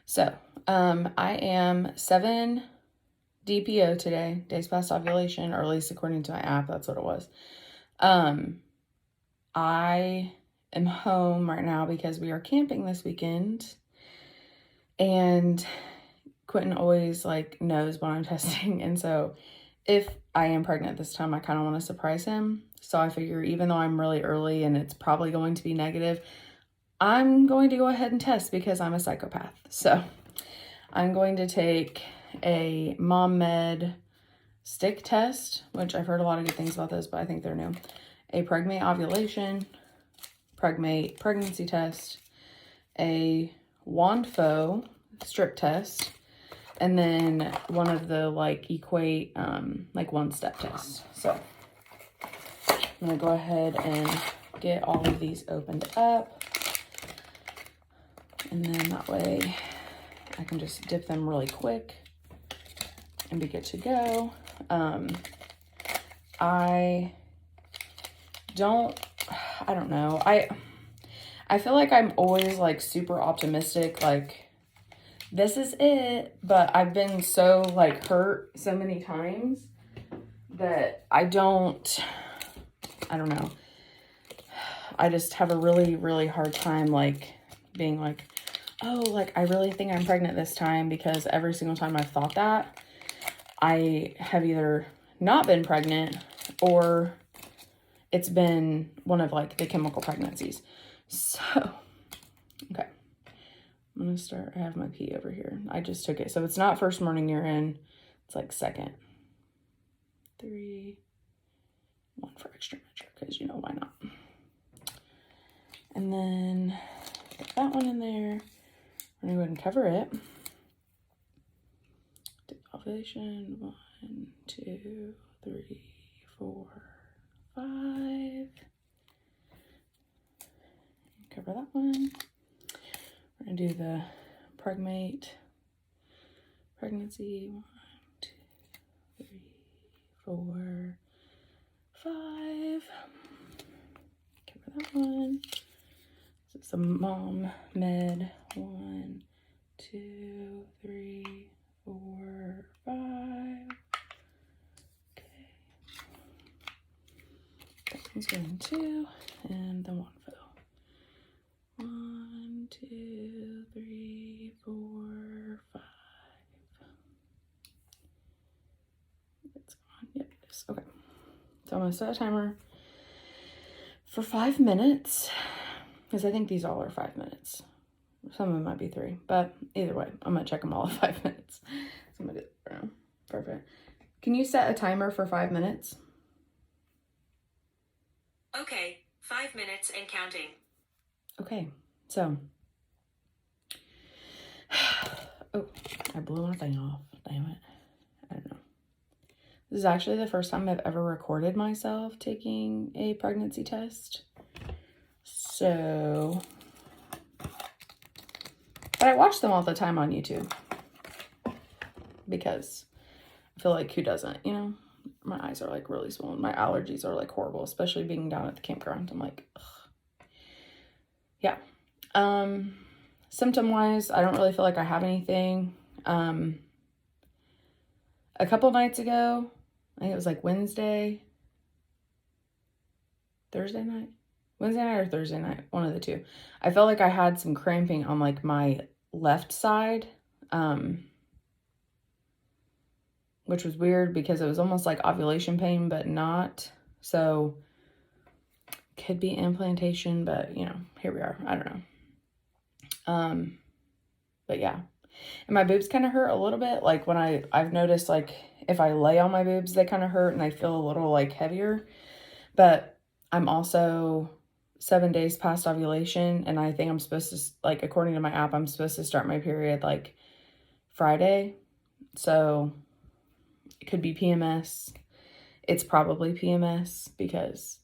So, I am 7 DPO today, days past ovulation, or at least according to my app, that's what it was. I am home right now because we are camping this weekend, and Quentin always knows when I'm testing, and so if I am pregnant this time, I kind of want to surprise him. So I figure even though I'm really early and it's probably going to be negative, I'm going to go ahead and test because I'm a psychopath. So I'm going to take a Mom Med stick test, which I've heard a lot of good things about those, but I think they're new. A Pregmate ovulation, Pregmate pregnancy test, a Wandfo strip test, and then one of the Equate one-step tests. So I'm gonna go ahead and get all of these opened up, and then that way I can just dip them really quick and be good to go. I don't know. I feel like I'm always super optimistic, this is it, but I've been so hurt so many times that I don't know. I just have a really, really hard time being oh, I really think I'm pregnant this time, because every single time I've thought that, I have either not been pregnant or it's been one of the chemical pregnancies. So, okay. I'm going to start. I have my pee over here. I just took it. So it's not first morning urine. It's second. 3, 1 for extra measure, because why not? And then get that one in there. We're going to go ahead and cover it. Dip ovulation. 1, 2, 3, 4, 5. Cover that one. We're going to do the Pregmate pregnancy. 1, 2, 3, 4, 5. Cover that one. So it's a Mom Med. 1, 2, 3, 4, 5. Okay. That one's going 2, and the one fill. 1, 2, 3, 4, 5. It's gone. Yep, it is. Okay. So I'm going to set a timer for 5 minutes, because I think these all are 5 minutes. Some of them might be 3, but either way, I'm going to check them all at 5 minutes. So I'm going to do that right now. Perfect. Can you set a timer for 5 minutes? Okay, 5 minutes and counting. Okay, so, oh, I blew my thing off. Damn it. I don't know. This is actually the first time I've ever recorded myself taking a pregnancy test. So, but I watch them all the time on YouTube, because I feel like who doesn't, My eyes are really swollen. My allergies are horrible, especially being down at the campground. I'm ugh. Yeah. Symptom-wise, I don't really feel like I have anything. A couple nights ago, I think it was Wednesday or Thursday night, one of the two. I felt like I had some cramping on my left side, which was weird because it was almost like ovulation pain, but not. So could be implantation, but here we are. I don't know. But yeah. And my boobs kind of hurt a little bit. When I've noticed, if I lay on my boobs, they kind of hurt and I feel a little heavier. But I'm also 7 days past ovulation, and I think I'm supposed to, according to my app, I'm supposed to start my period Friday. So it could be PMS. It's probably PMS because,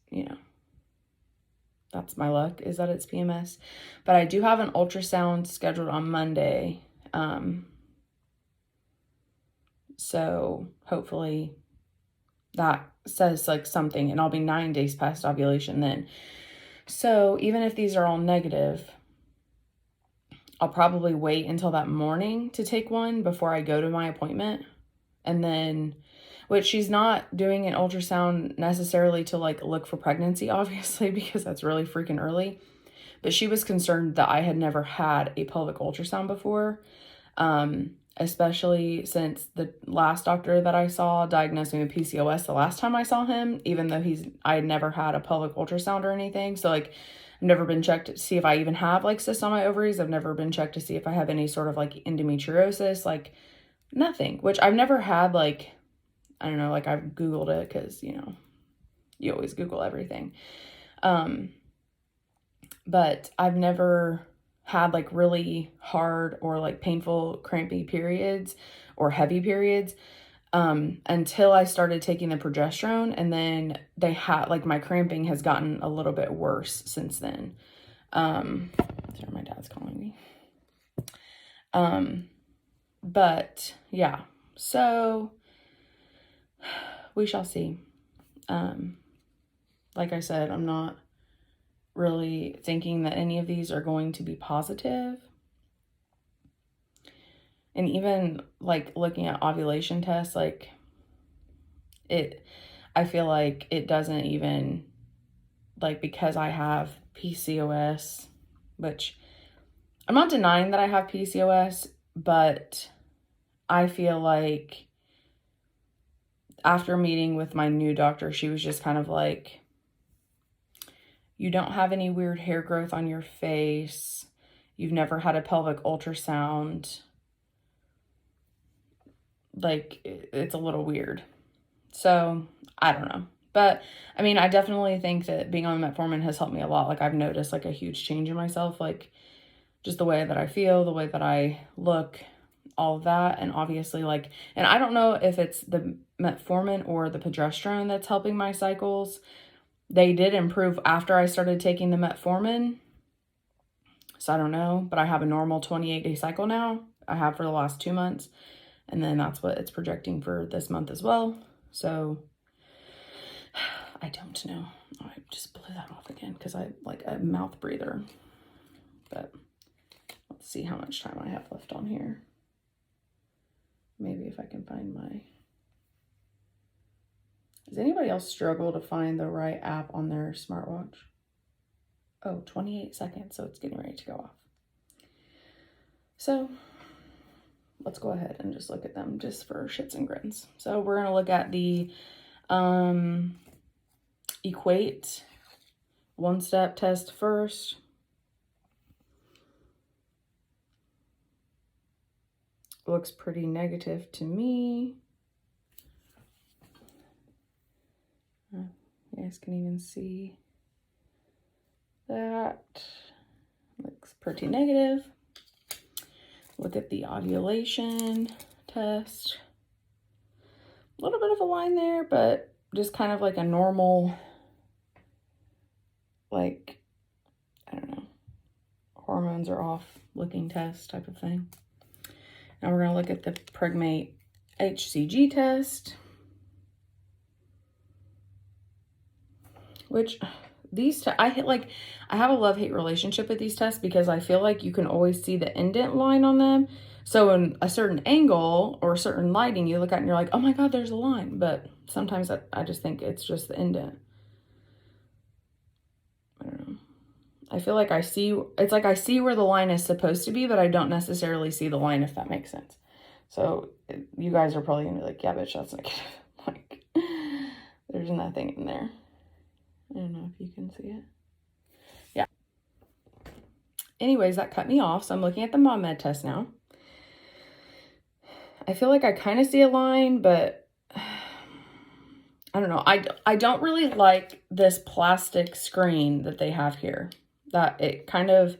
that's my luck, is that it's PMS. But I do have an ultrasound scheduled on Monday. So hopefully that says something, and I'll be 9 days past ovulation then. So even if these are all negative, I'll probably wait until that morning to take one before I go to my appointment. And then, which she's not doing an ultrasound necessarily to like look for pregnancy, obviously, because that's really freaking early. But she was concerned that I had never had a pelvic ultrasound before, especially since the last doctor that I saw diagnosed me with PCOS the last time I saw him, even though I had never had a pelvic ultrasound or anything. So like, I've never been checked to see if I even have like cysts on my ovaries. I've never been checked to see if I have any sort of like endometriosis, like nothing, which I've never had. Like, I don't know, like I've Googled it because, you know, you always Google everything. But I've never had like really hard or like painful crampy periods or heavy periods until I started taking the progesterone, and then they had like my cramping has gotten a little bit worse since then. Sorry, my dad's calling me. But yeah, so we shall see. Like I said, I'm not really thinking that any of these are going to be positive. And even like looking at ovulation tests, like I feel like it doesn't even, like, because I have PCOS, which I'm not denying that I have PCOS, but I feel like after meeting with my new doctor, she was just kind of like, you don't have any weird hair growth on your face. You've never had a pelvic ultrasound. Like, it's a little weird. So, I don't know. But, I mean, I definitely think that being on metformin has helped me a lot. Like, I've noticed, like, a huge change in myself. Like, just the way that I feel, the way that I look, all of that. And obviously, like, and I don't know if it's the metformin or the progesterone that's helping my cycles. They did improve after I started taking the metformin. So I don't know, but I have a normal 28-day cycle now. I have for the last 2 months. And then that's what it's projecting for this month as well. So I don't know. I just blew that off again because I like a mouth breather. But let's see how much time I have left on here. Maybe if I can find my... Does anybody else struggle to find the right app on their smartwatch? Oh, 28 seconds, so it's getting ready to go off. So let's go ahead and just look at them just for shits and grins. So we're going to look at the Equate one-step test first. Looks pretty negative to me. You guys can even see that. Looks pretty negative. Look at the ovulation test. A little bit of a line there, but just kind of like a normal, like, I don't know, hormones are off looking test type of thing. Now we're going to look at the Pregmate HCG test, which these I have a love-hate relationship with these tests because I feel like you can always see the indent line on them. So in a certain angle or certain lighting, you look at it and you're like, oh my God, there's a line. But sometimes I just think it's just the indent. I don't know. I feel like it's like I see where the line is supposed to be, but I don't necessarily see the line, if that makes sense. So you guys are probably gonna be like, yeah, bitch, that's negative. Like, there's nothing in there. I don't know if you can see it. Yeah. Anyways, that cut me off. So I'm looking at the MomMed test now. I feel like I kind of see a line, but I don't know. I don't really like this plastic screen that they have here. That it kind of,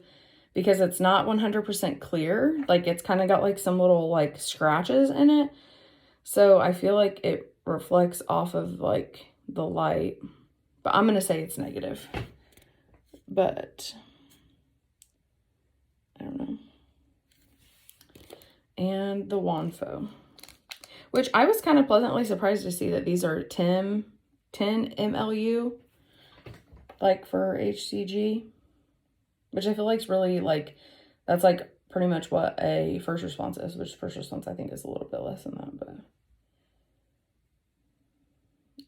because it's not 100% clear, like it's kind of got like some little like scratches in it. So I feel like it reflects off of like the light. But I'm going to say it's negative. But I don't know. And the Wanfo, which I was kind of pleasantly surprised to see that these are 10 mLU, like for HCG, which I feel like is really like, that's like pretty much what a first response is, which first response I think is a little bit less than that, but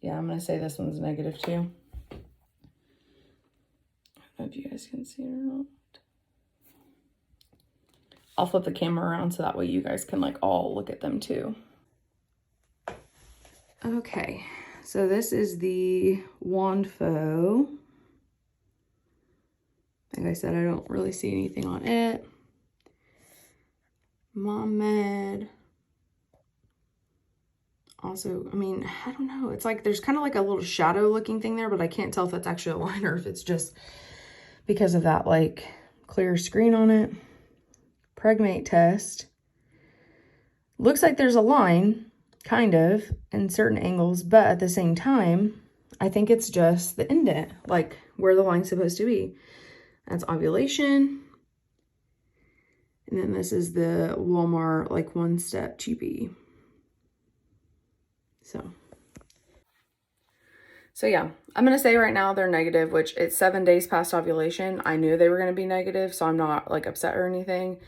yeah, I'm going to say this one's negative too. I don't know if you guys can see it or not. I'll flip the camera around so that way you guys can like all look at them too. Okay, so this is the Wand Faux. Like I said, I don't really see anything on it. Mom Med. Also, I mean, I don't know. It's like there's kind of like a little shadow looking thing there, but I can't tell if that's actually a line or if it's just because of that like clear screen on it. Pregmate Test. Looks like there's a line, kind of, in certain angles, but at the same time, I think it's just the indent, like where the line's supposed to be. That's ovulation. And then this is the Walmart like One Step cheapie. So yeah, I'm going to say right now they're negative, which it's 7 days past ovulation. I knew they were going to be negative, so I'm not like upset or anything.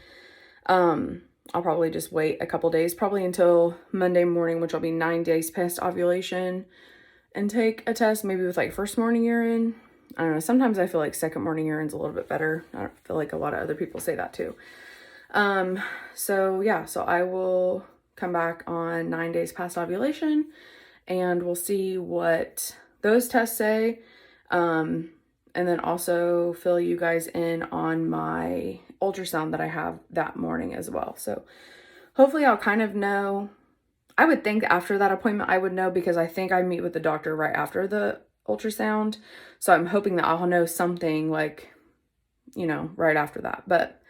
I'll probably just wait a couple days, probably until Monday morning, which will be 9 days past ovulation, and take a test maybe with like first morning urine. I don't know. Sometimes I feel like second morning urine's a little bit better. I feel like a lot of other people say that too. So yeah, so I will come back on 9 days past ovulation and we'll see what those tests say. And then also fill you guys in on my ultrasound that I have that morning as well. So hopefully I'll kind of know. I would think after that appointment I would know, because I think I meet with the doctor right after the ultrasound. So I'm hoping that I'll know something like, you know, right after that. But